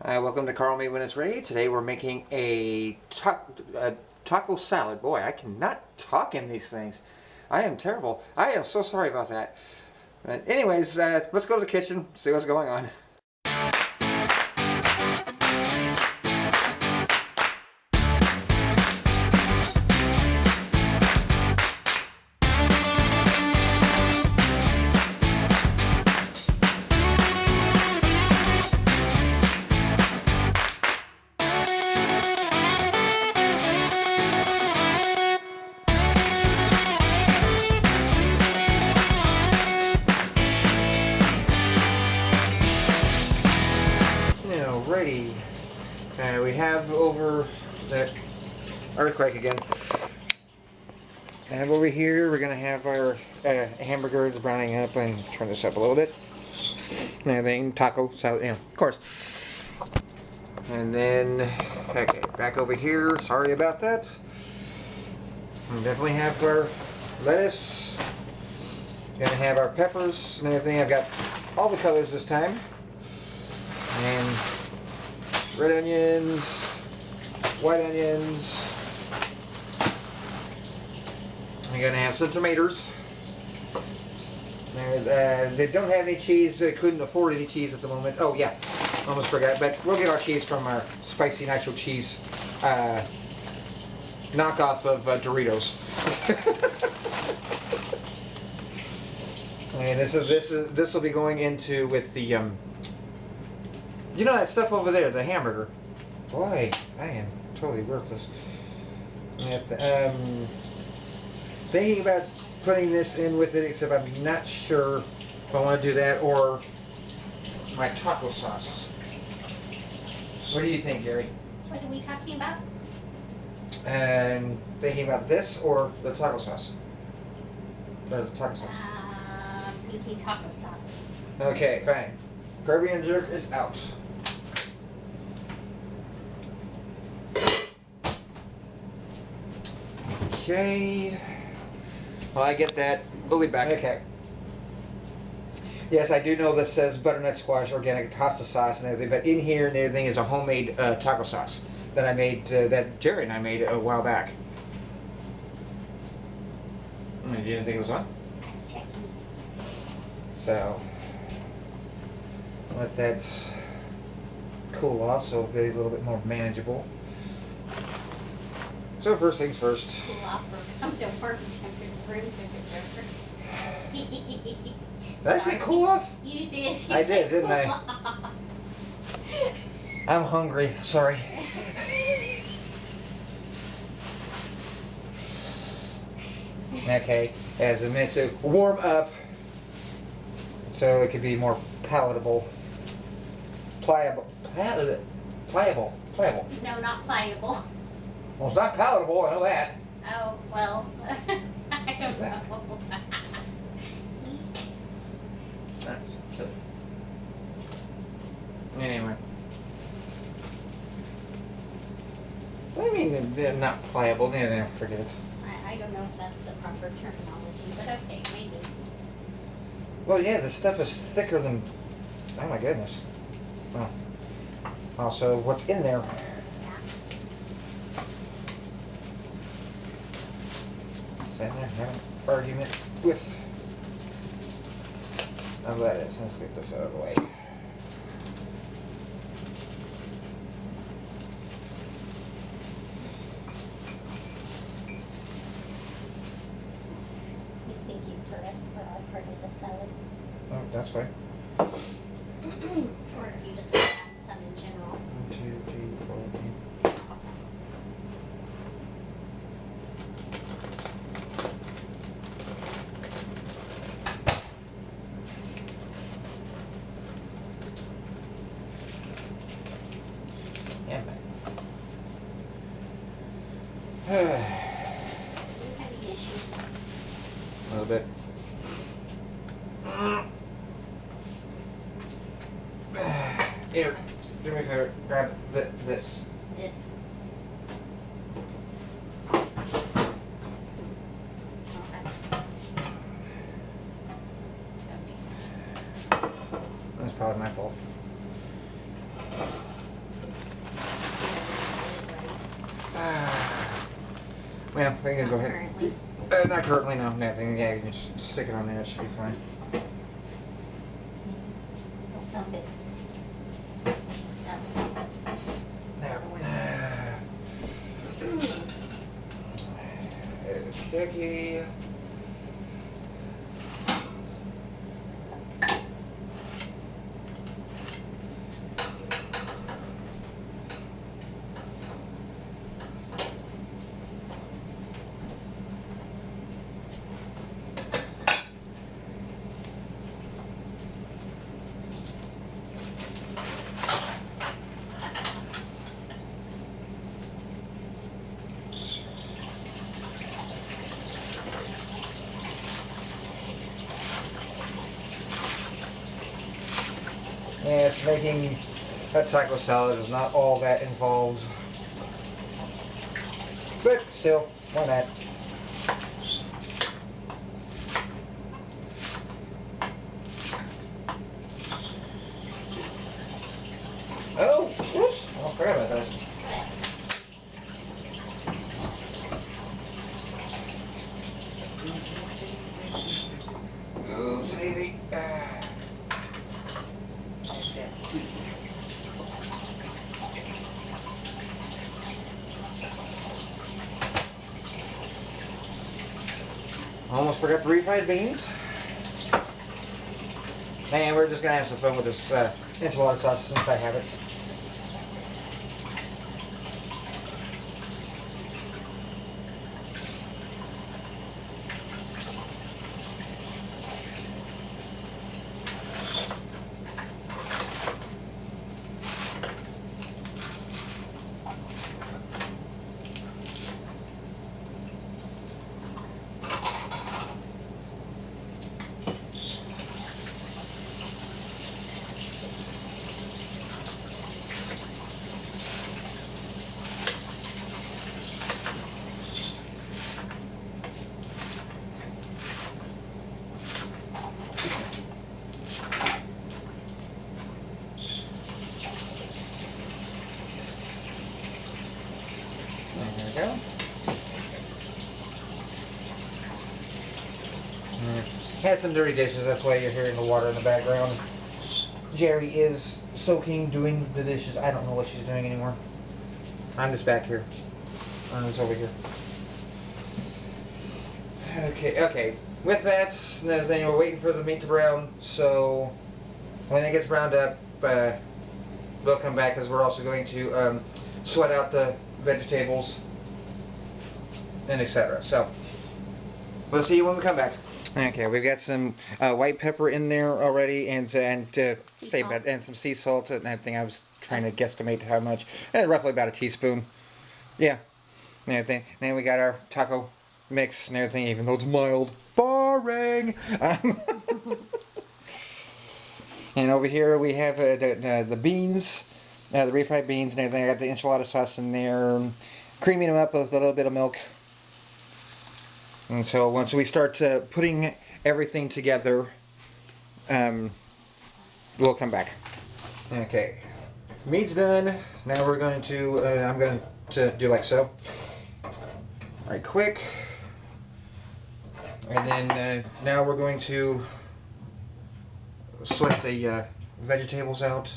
Welcome to Carl Me When It's Ready. Today we're making a taco salad. Boy, I cannot talk in these things. I am terrible. I am so sorry about that. But anyways, let's go to the kitchen, see what's going on. Alrighty, we have over that earthquake again. And over here, we're gonna have our hamburgers browning up and turn this up a little bit. And everything, taco salad, of course. And then, okay, back over here. Sorry about that. We definitely have our lettuce. Gonna have our peppers and everything. I've got all the colors this time. And red onions, white onions. We're gonna have some tomatoes. They don't have any cheese. They couldn't afford any cheese at the moment. Oh yeah, almost forgot. But we'll get our cheese from our spicy nacho cheese knockoff of Doritos. And this will be going into with the you know that stuff over there, the hamburger. Boy, I am totally worthless. Thinking about putting this in with it, except I'm not sure if I want to do that or my taco sauce. What do you think, Gary? What are we talking about? And thinking about this or the taco sauce? Or the taco sauce. Thinking taco sauce. Okay, fine. Caribbean jerk is out. Okay. Well, I get that. We'll be back. Okay. Yes, I do know this says butternut squash organic pasta sauce and everything, but in here and everything is a homemade taco sauce that I made, that Jerry and I made a while back. You didn't think it was on? I was checking. So, let that cool off so it'll be a little bit more manageable. So first things first. Cool off or come to room temperature. Did I say cool off? You did. I did, didn't I? I? I'm hungry, sorry. Okay, as a minute to warm up so it could be more palatable. Pliable. No, not pliable. Well, it's not palatable, I know that. Oh, well. I don't What's that? know. Anyway. I mean, they're not pliable, forget it. I don't know if that's the proper terminology, but okay, maybe. Well, yeah, the stuff is thicker than... Oh my goodness. Well, also, what's in there? So I have an argument with... Oh, that is. Let's get this out of the way. He's thinking first, but I've heard of the salad. Oh, that's fine. Or if you just want to add some in general. 1, 2, 3, 4, 5. Yeah, man. Any issues? A little bit. Here, do me a favor. Grab this. This. Okay. That's probably my fault. Well, we can go ahead. Currently. Not currently, no. Nothing. Yeah, you can just stick it on there. It should be fine. Don't dump it. There. Okay. Yes, making a taco salad is not all that involved. But still, why not? Oh, whoops. I forgot about that. Oops, daisy. Almost forgot the refried beans. And we're just gonna have some fun with this enchilada sauce since I have it. There we go. Had some dirty dishes, that's why you're hearing the water in the background. Jerry is soaking, doing the dishes. I don't know what she's doing anymore. I'm just back here. I'm just over here. Okay. With that, then we're waiting for the meat to brown, so when it gets browned up, we'll come back because we're also going to sweat out the vegetables and etc. So we'll see you when we come back. Okay, we've got some white pepper in there already, and some sea salt. And I think I was trying to guesstimate how much. Roughly about a teaspoon. Yeah, and everything. Then we got our taco mix and everything, even though it's mild. Boring. And over here we have the beans, the refried beans and everything. I got the enchilada sauce in there, creaming them up with a little bit of milk. And so once we start putting everything together, we'll come back. Okay, meat's done. Now we're going to, I'm going to do like so. Right quick. And then now we're going to sweat the vegetables out.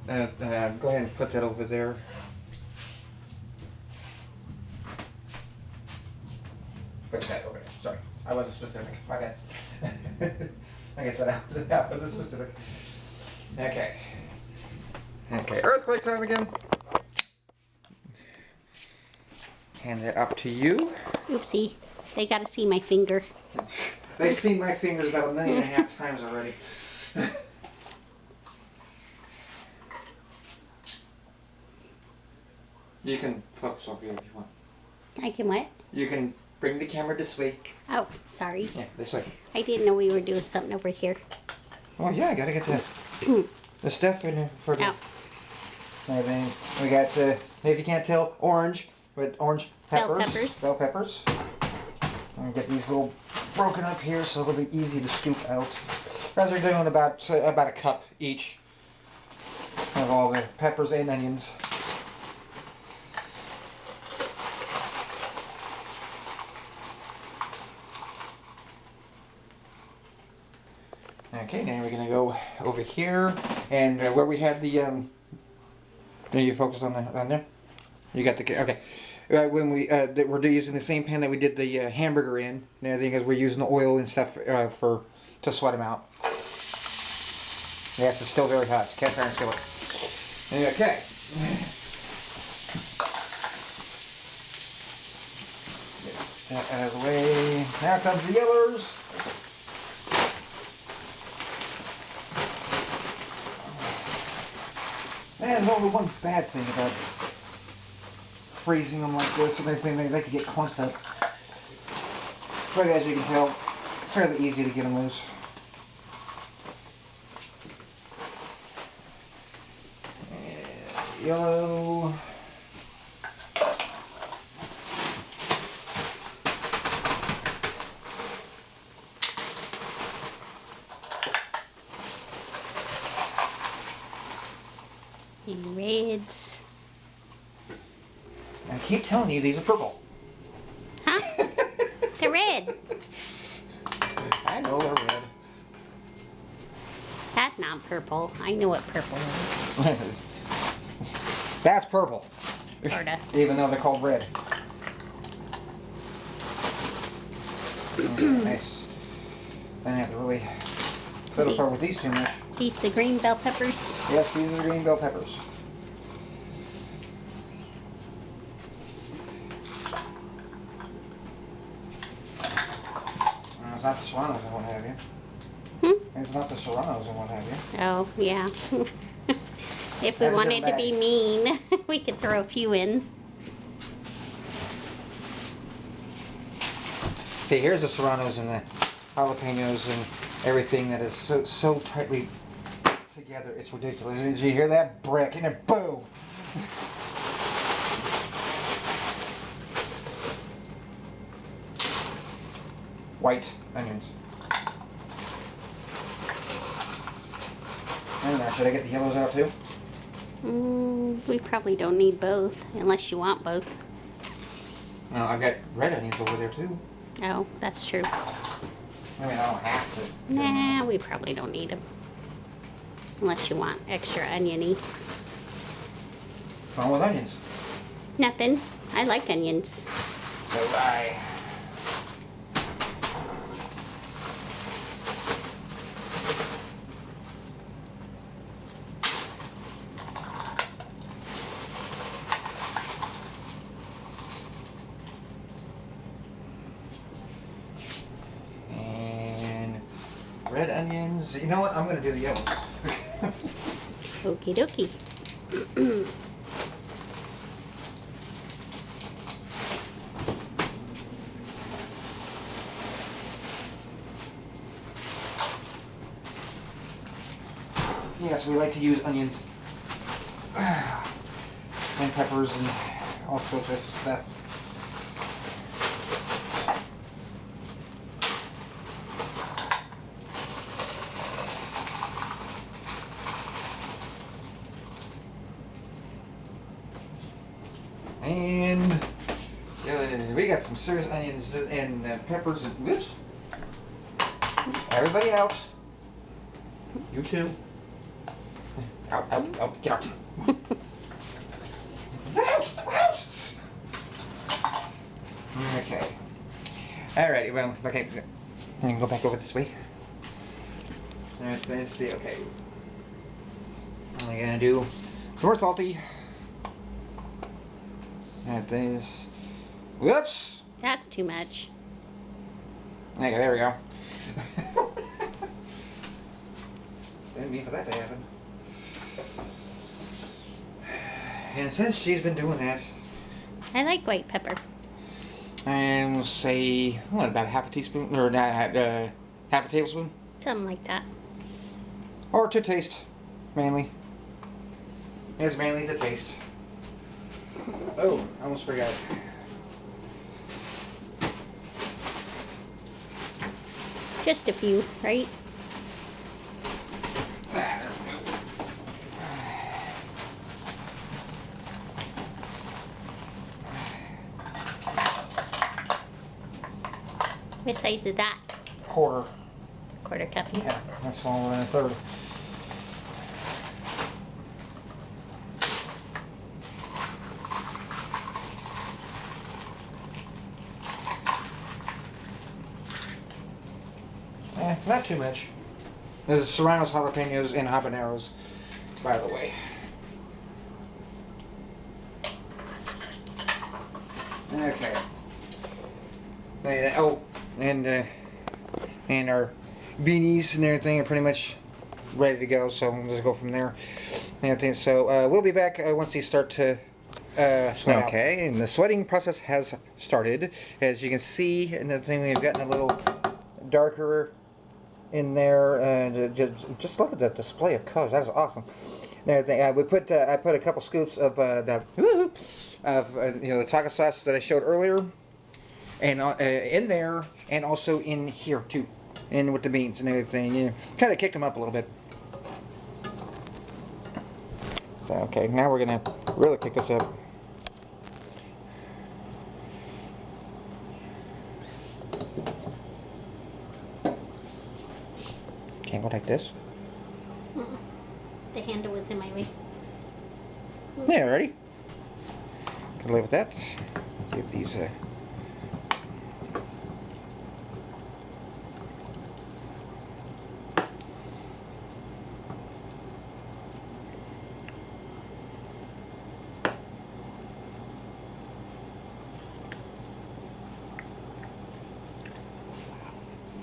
Go ahead and put that over there. Put that over there. Sorry, I wasn't specific. My bad. Like I said, I wasn't specific. Okay. Okay, earthquake time again. Hand it up to you. Oopsie. They gotta see my finger. They've seen my fingers about 1.5 million times already. You can focus over here if you want. I can what? You can bring the camera this way. Oh, sorry. Yeah, this way. I didn't know we were doing something over here. Oh yeah, I gotta get the stuff in there for the. Oh. Everything. We got, if you can't tell, orange with orange peppers. Bell peppers. Bell peppers. And get these little broken up here so it'll be easy to scoop out. Those are doing about a cup each of all the peppers and onions. Okay, now we're gonna go over here and where we had the. Are you focused on there? You got the okay. When we're using the same pan that we did the hamburger in and everything, because we're using the oil and stuff to sweat them out. Yes, it's still very hot. It's cast iron skillet. Okay. Get that out of the way. Now comes the yellers. There's only one bad thing about freezing them like this and everything. They could get clumped up. But as you can tell, fairly easy to get them loose. Yellow. And reds. I keep telling you these are purple. Huh? They're red. I know they're red. That's not purple. I know what purple is. That's purple. Sorta. Even though they're called red. Nice. I don't have to really fiddle apart with these too much. These the green bell peppers. Yes, these are the green bell peppers. It's not the serranos and what have you. It's not the serranos and what have you. Oh, yeah. If we That's a wanted to good be mean, we could throw a few in. See, here's the serranos and the jalapenos and everything that is so tightly together. It's ridiculous. Did you hear that? Brick and it boom. White onions. And now, should I get the yellows out too? We probably don't need both, unless you want both. No, I've got red onions over there too. Oh, that's true. I mean, I don't have to. Nah, we probably don't need them. Unless you want extra oniony. What's wrong with onions? Nothing. I like onions. So I. Red onions. You know what? I'm going to do the yellows. Okie dokie. Yes, we like to use onions and peppers and all sorts of stuff. And we got some serious onions and peppers and whoops. Everybody else. You too. Out, out, out, get out. Out. Okay. Alrighty, well, okay. I can go back over this way. Alright, let's see, okay. I'm gonna do some more salty. That is. Whoops! That's too much. Okay, there we go. Didn't mean for that to happen. And since she's been doing that, I like white pepper. and we'll say, what, about half a teaspoon? Or half a tablespoon? Something like that. Or to taste, mainly. It's mainly to taste. Oh, I almost forgot. Just a few, right? There we go. What size is that? Quarter. quarter cup. Yeah, that's all in a third. Not too much. This is Serrano's jalapenos and habaneros, by the way. Okay. Oh, and our beanies and everything are pretty much ready to go, so we'll just go from there. And everything. So we'll be back once these start to sweat out. Okay, and the sweating process has started. As you can see, and the thing we've gotten a little darker in there, and just look at that display of colors. That is awesome. And everything. I put a couple scoops of the taco sauce that I showed earlier, and in there, and also in here too, and with the beans and everything. Yeah, kind of kicked them up a little bit. So okay, now we're gonna really kick this up. Can't go like this. The handle was in my way. Yeah, ready? Can live with that. Give these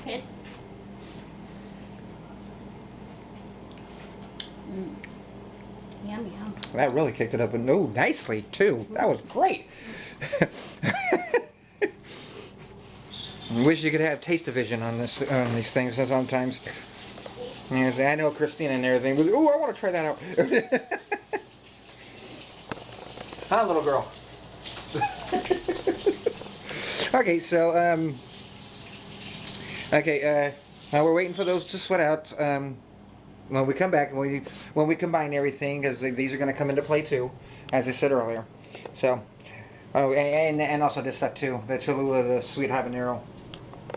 Good. Yum, yum. that really kicked it up, and no, nicely too. That was great. Wish you could have taste-o-vision on these things sometimes. Yeah, I know Christina and everything, but oh, I want to try that out. Hi, little girl. Okay, so now we're waiting for those to sweat out. When we come back, and when we combine everything, because these are going to come into play too, as I said earlier. So, oh, and also this stuff too, the Cholula, the sweet habanero,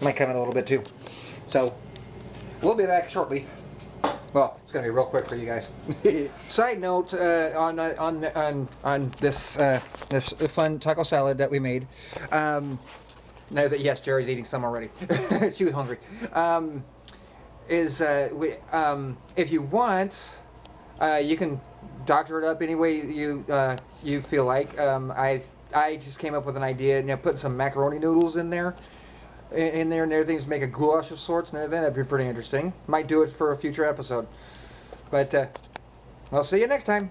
might come in a little bit too. So, we'll be back shortly. Well, it's going to be real quick for you guys. Side note on this this fun taco salad that we made. Now that yes, Jerry's eating some already. She was hungry. If you want, you can doctor it up any way you feel like. I just came up with an idea, putting some macaroni noodles in there, and everything to make a goulash of sorts and everything. That'd be pretty interesting. Might do it for a future episode. But I'll see you next time.